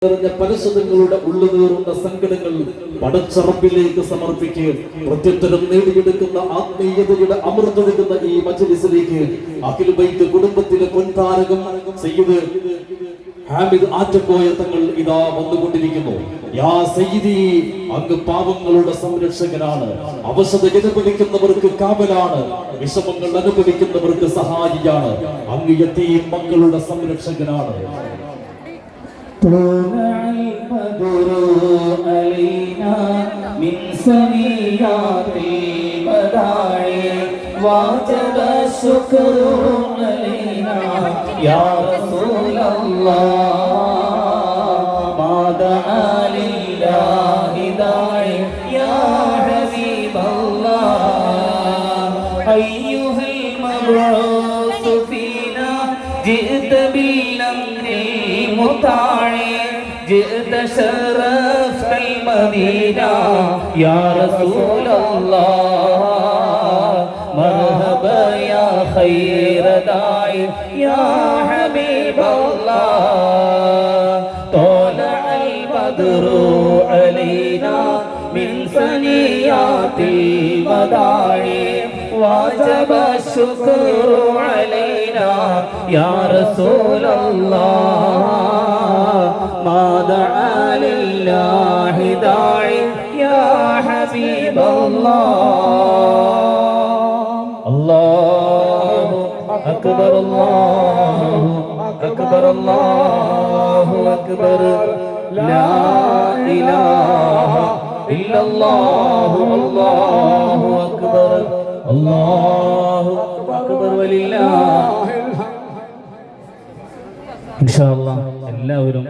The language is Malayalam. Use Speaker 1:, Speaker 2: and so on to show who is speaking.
Speaker 1: പരസ്യങ്ങളുടെ ഉള്ളുനീറുന്ന സങ്കടങ്ങൾ പടച്ചറപ്പിലേക്ക് സമർപ്പിക്കുക. പ്രത്യുത്തരം നേടിയെടുക്കുന്ന ആത്മീയതയുടെ അമൃതൊഴുകുന്ന ഈ മജ്‌ലിസിലേക്ക് അഖിൽ ബൈത്ത് കുടുംബത്തിലെ പൊൻതാരകം സയ്യിദ് ഹാമിദ് ആറ്റക്കോയ തങ്ങൾ ഇതാ വന്നുകൊണ്ടിരിക്കുന്നു. യാ സയ്യിദി, അങ്ങ് പാവങ്ങളുടെ സംരക്ഷകനാണ്, അവശത അനുഭവിക്കുന്നവർക്ക് കാവലാണ്, വിഷമങ്ങൾ അനുഭവിക്കുന്നവർക്ക് സഹായിയാണ്, അങ്ങ് യതീം മക്കളുടെ സംരക്ഷകനാണ്.
Speaker 2: طلع البدر علينا من سنيات المداعي وجب الشكر علينا يا رسول الله ما دعا لله داعي يا حبيب الله أيها المبعوث فينا جئت بالأمر المطاع جئت شرفت المدينة يا رسول الله مرحبا يا خير داعي يا حبيب الله طلع البدر علينا من ثنيات المداعي وجب الشكر علينا يا رسول الله ما دعا لله داعي يا حبيب الله الله أكبر الله أكبر الله أكبر لا إله إلا الله الله أكبر الله أكبر ولله. ഇൻഷാ അല്ലാഹ് എല്ലാവരും